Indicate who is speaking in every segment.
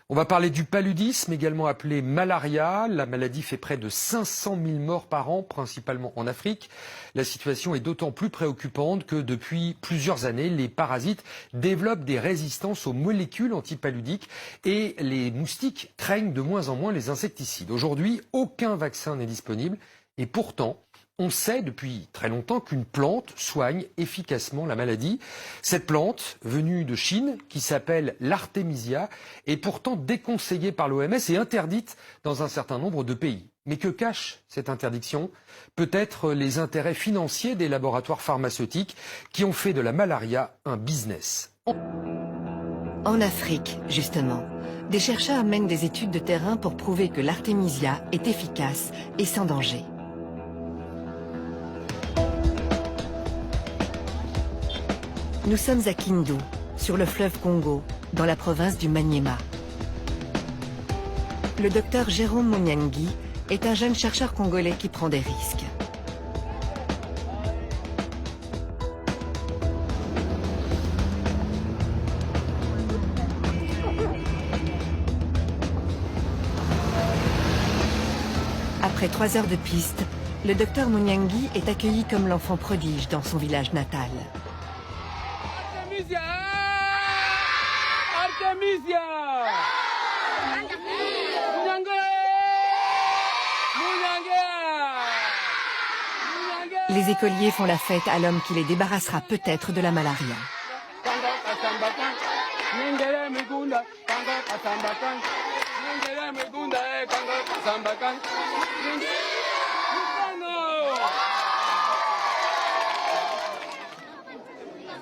Speaker 1: On va parler du paludisme, également appelé malaria. La maladie fait près de 500 000 morts par an, principalement en Afrique. La situation est d'autant plus préoccupante que depuis plusieurs années, les parasites développent des résistances aux molécules antipaludiques et les moustiques craignent de moins en moins les insecticides. Aujourd'hui, aucun vaccin n'est disponible et pourtant, on sait depuis très longtemps qu'une plante soigne efficacement la maladie. Cette plante, venue de Chine, qui s'appelle l'artémisia, est pourtant déconseillée par l'OMS et interdite dans un certain nombre de pays. Mais que cache cette interdiction? Peut-être les intérêts financiers des laboratoires pharmaceutiques qui ont fait de la malaria un business.
Speaker 2: En Afrique, justement, des chercheurs mènent des études de terrain pour prouver que l'artémisia est efficace et sans danger. Nous sommes à Kindu, sur le fleuve Congo, dans la province du Maniema. Le docteur Jérôme Munyangi est un jeune chercheur congolais qui prend des risques. Après 3 heures de piste, le docteur Munyangi est accueilli comme l'enfant prodige dans son village natal.
Speaker 3: Artémisia!
Speaker 2: Les écoliers font la fête à l'homme qui les débarrassera peut-être de la malaria.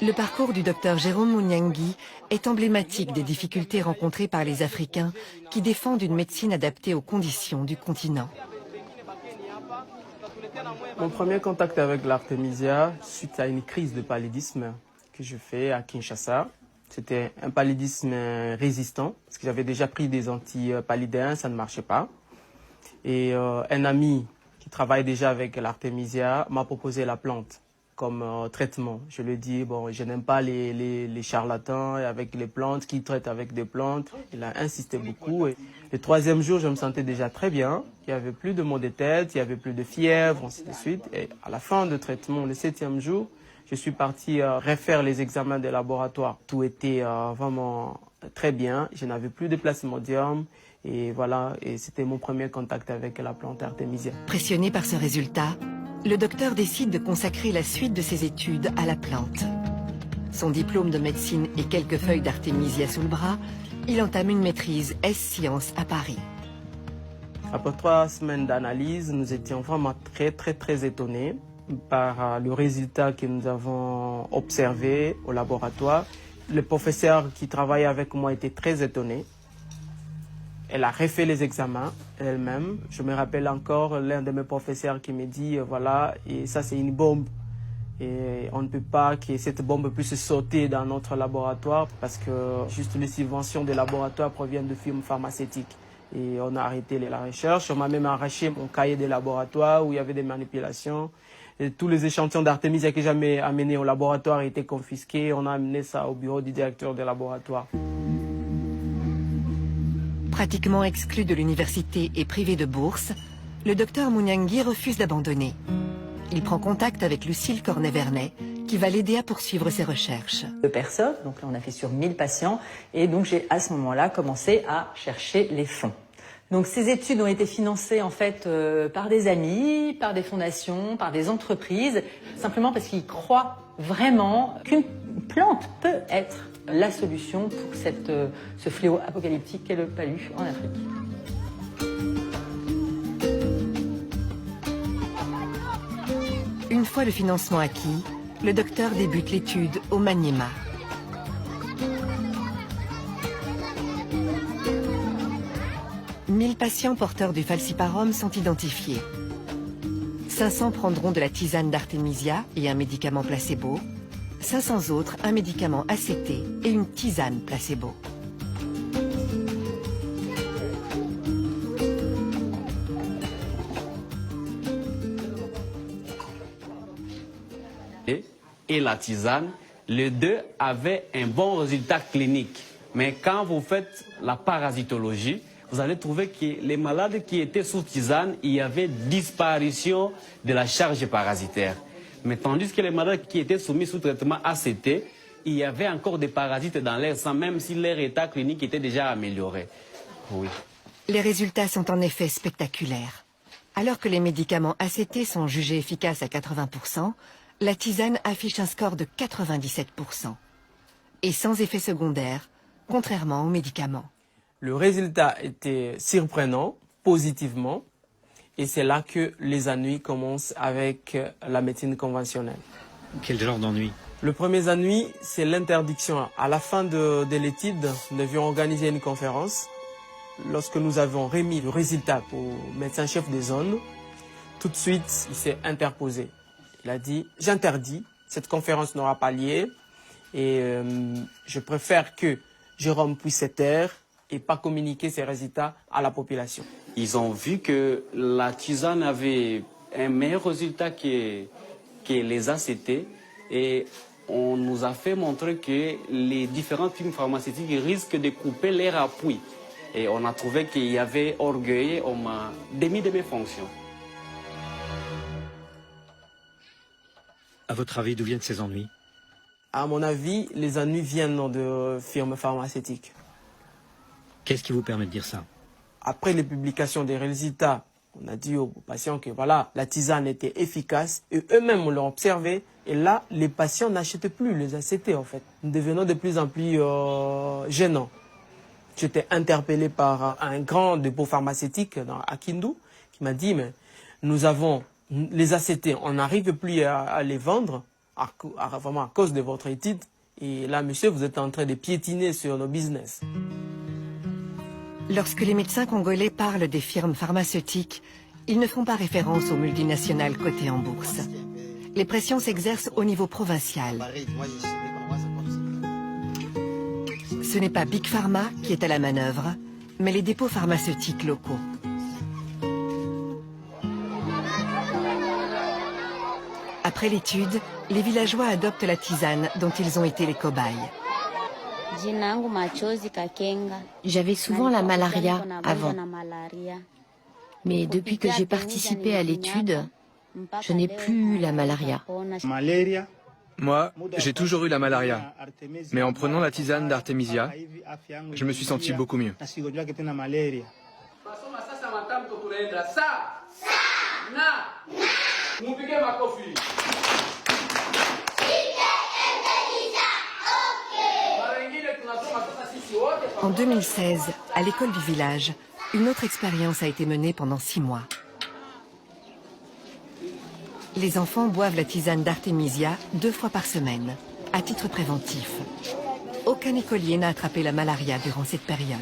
Speaker 2: Le parcours du docteur Jérôme Munyangi est emblématique des difficultés rencontrées par les Africains qui défendent une médecine adaptée aux conditions du continent.
Speaker 4: Mon premier contact avec l'artémisia, suite à une crise de paludisme que je fais à Kinshasa. C'était un paludisme résistant, parce que j'avais déjà pris des antipaludéens, ça ne marchait pas. Et un ami qui travaille déjà avec l'artémisia m'a proposé la plante comme traitement. Je lui ai dit, bon, je n'aime pas les charlatans avec les plantes, qui traitent avec des plantes. Il a insisté beaucoup. Et le 3e jour, je me sentais déjà très bien. Il n'y avait plus de maux de tête, il n'y avait plus de fièvre, ainsi de suite. Et à la fin du traitement, le 7e jour, je suis parti refaire les examens des laboratoires. Tout était vraiment très bien. Je n'avais plus de plasmodium. Et voilà, et c'était mon premier contact avec la plante artémisia.
Speaker 2: Pressionné par ce résultat, le docteur décide de consacrer la suite de ses études à la plante. Son diplôme de médecine et quelques feuilles d'artémisia sous le bras, il entame une maîtrise S-Sciences à Paris.
Speaker 4: Après 3 semaines d'analyse, nous étions vraiment très étonnés par le résultat que nous avons observé au laboratoire. Le professeur qui travaillait avec moi était très étonné. Elle a refait les examens elle-même. Je me rappelle encore l'un de mes professeurs qui me dit, voilà, et ça c'est une bombe. Et on ne peut pas que cette bombe puisse sauter dans notre laboratoire parce que juste les subventions des laboratoires proviennent de firmes pharmaceutiques. Et on a arrêté la recherche. On m'a même arraché mon cahier de laboratoire où il y avait des manipulations. Et tous les échantillons d'artémisia que j'avais amenés au laboratoire étaient confisqués. On a amené ça au bureau du directeur du laboratoire.
Speaker 2: Pratiquement exclu de l'université et privé de bourse, le docteur Munyangi refuse d'abandonner. Il prend contact avec Lucille Cornet-Vernet, qui va l'aider à poursuivre ses recherches.
Speaker 5: 2 personnes, donc là on a fait sur 1000 patients, et donc j'ai à ce moment-là commencé à chercher les fonds. Donc ces études ont été financées en fait par des amis, par des fondations, par des entreprises, simplement parce qu'ils croient vraiment qu'une plante peut être la solution pour ce fléau apocalyptique qu'est le palu en Afrique.
Speaker 2: Une fois le financement acquis, le docteur débute l'étude au Maniema. « 1000 patients porteurs du falciparum sont identifiés. 500 prendront de la tisane d'artémisia et un médicament placebo. 500 autres, un médicament ACT et une tisane placebo.
Speaker 6: Et la tisane, les deux avaient un bon résultat clinique.
Speaker 3: Mais quand vous faites la parasitologie, vous allez trouver que les malades qui étaient sous tisane, il y avait disparition de la charge parasitaire. Mais tandis que les malades qui étaient soumis sous traitement ACT, il y avait encore des parasites dans l'air sang, même si leur état clinique était déjà amélioré. Oui.
Speaker 2: Les résultats sont en effet spectaculaires. Alors que les médicaments ACT sont jugés efficaces à 80%, la tisane affiche un score de 97%. Et sans effet secondaire, contrairement aux médicaments.
Speaker 4: Le résultat était surprenant, positivement, et c'est là que les ennuis commencent avec la médecine conventionnelle.
Speaker 6: Quel genre d'ennui?
Speaker 4: Le premier ennui, c'est l'interdiction. À la fin de l'étude, nous devions organiser une conférence. Lorsque nous avons remis le résultat au médecin-chef des zones, tout de suite, il s'est interposé. Il a dit « J'interdis, cette conférence n'aura pas lieu et je préfère que Jérôme puisse se taire et pas communiquer ses résultats à la population. »
Speaker 3: Ils ont vu que la tisane avait un meilleur résultat que les ACT et on nous a fait montrer que les différentes firmes pharmaceutiques risquent de couper leur appui. Et on a trouvé qu'il y avait orgueil, on m'a démis de mes fonctions.
Speaker 6: À votre avis, d'où viennent ces ennuis?
Speaker 4: À mon avis, les ennuis viennent de firmes pharmaceutiques.
Speaker 6: Qu'est-ce qui vous permet de dire ça?
Speaker 4: Après les publications des résultats, on a dit aux patients que voilà, la tisane était efficace et eux-mêmes l'ont observé. Et là, les patients n'achètent plus les ACT en fait. Nous devenons de plus en plus gênants. J'étais interpellé par un grand dépôt pharmaceutique à Kindu qui m'a dit mais nous avons les ACT, on n'arrive plus à les vendre vraiment à cause de votre étude. Et là, monsieur, vous êtes en train de piétiner sur nos business.
Speaker 2: Lorsque les médecins congolais parlent des firmes pharmaceutiques, ils ne font pas référence aux multinationales cotées en bourse. Les pressions s'exercent au niveau provincial. Ce n'est pas Big Pharma qui est à la manœuvre, mais les dépôts pharmaceutiques locaux. Après l'étude, les villageois adoptent la tisane dont ils ont été les cobayes.
Speaker 7: J'avais souvent la malaria avant. Mais depuis que j'ai participé à l'étude, je n'ai plus la malaria.
Speaker 8: Moi, j'ai toujours eu la malaria. Mais en prenant la tisane d'Artemisia, je me suis senti beaucoup mieux.
Speaker 2: En 2016, à l'école du village, une autre expérience a été menée pendant 6 mois. Les enfants boivent la tisane d'Artemisia 2 fois par semaine, à titre préventif. Aucun écolier n'a attrapé la malaria durant cette période.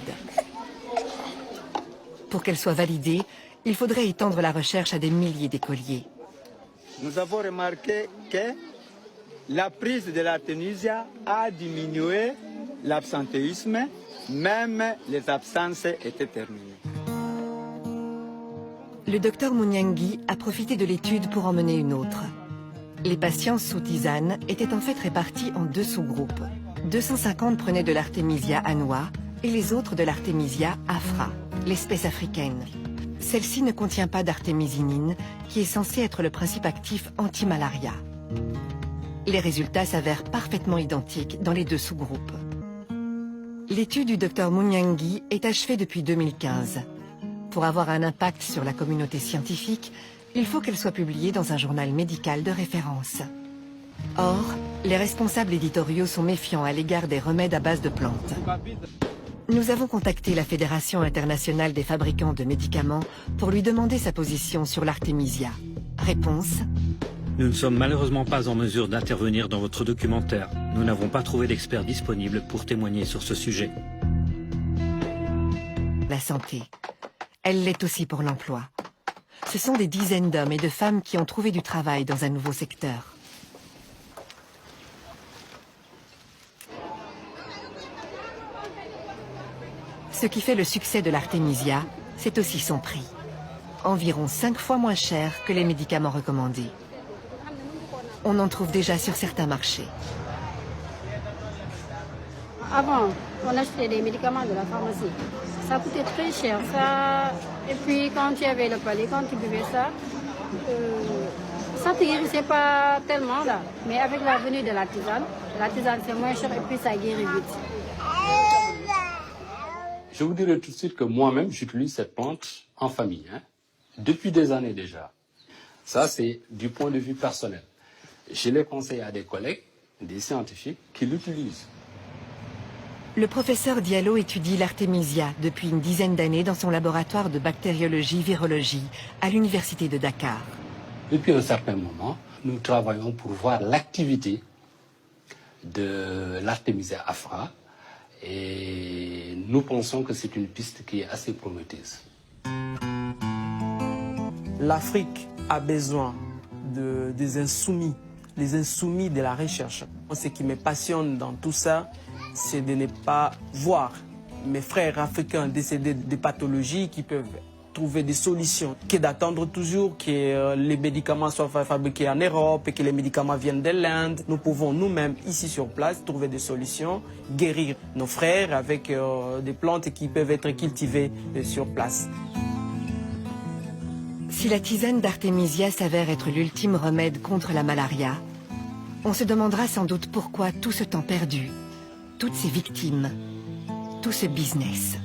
Speaker 2: Pour qu'elle soit validée, il faudrait étendre la recherche à des milliers d'écoliers.
Speaker 9: Nous avons remarqué que la prise de l'Artemisia a diminué l'absentéisme, même les absences étaient terminées.
Speaker 2: Le docteur Munyangi a profité de l'étude pour en mener une autre. Les patients sous tisane étaient en fait répartis en 2 sous-groupes. 250 prenaient de l'Artemisia annua et les autres de l'Artemisia afra, l'espèce africaine. Celle-ci ne contient pas d'artémisinine, qui est censée être le principe actif anti-malaria. Les résultats s'avèrent parfaitement identiques dans les 2 sous-groupes. L'étude du docteur Munyangi est achevée depuis 2015. Pour avoir un impact sur la communauté scientifique, il faut qu'elle soit publiée dans un journal médical de référence. Or, les responsables éditoriaux sont méfiants à l'égard des remèdes à base de plantes. Nous avons contacté la Fédération internationale des fabricants de médicaments pour lui demander sa position sur l'Artemisia. Réponse:
Speaker 6: Nous ne sommes malheureusement pas en mesure d'intervenir dans votre documentaire. Nous n'avons pas trouvé d'experts disponibles pour témoigner sur ce sujet.
Speaker 2: La santé. Elle l'est aussi pour l'emploi. Ce sont des dizaines d'hommes et de femmes qui ont trouvé du travail dans un nouveau secteur. Ce qui fait le succès de l'Artemisia, c'est aussi son prix. Environ 5 fois moins cher que les médicaments recommandés. On en trouve déjà sur certains marchés.
Speaker 10: avant, on achetait des médicaments de la pharmacie. Ça coûtait très cher. Ça... Et puis quand tu avais le palais, quand tu buvais ça, ça ne te guérissait pas tellement là. Mais avec la venue de la tisane c'est moins cher et puis ça guérit vite.
Speaker 11: Je vous dirai tout de suite que moi-même, j'utilise cette plante en famille, depuis des années déjà. Ça, c'est du point de vue personnel. Je l'ai conseillé à des collègues, des scientifiques, qui l'utilisent.
Speaker 2: Le professeur Diallo étudie l'artémisia depuis une dizaine d'années dans son laboratoire de bactériologie-virologie à l'université de Dakar.
Speaker 11: Depuis un certain moment, nous travaillons pour voir l'activité de l'artémisia afra et nous pensons que c'est une piste qui est assez prometteuse.
Speaker 4: L'Afrique a besoin des insoumis, les insoumis de la recherche. Ce qui me passionne dans tout ça, c'est de ne pas voir mes frères africains décédés de pathologies qui peuvent trouver des solutions, que d'attendre toujours que les médicaments soient fabriqués en Europe et que les médicaments viennent de l'Inde. Nous pouvons nous-mêmes, ici sur place, trouver des solutions, guérir nos frères avec des plantes qui peuvent être cultivées sur place.
Speaker 2: Si la tisane d'artémisia s'avère être l'ultime remède contre la malaria, on se demandera sans doute pourquoi tout ce temps perdu, toutes ces victimes, tout ce business.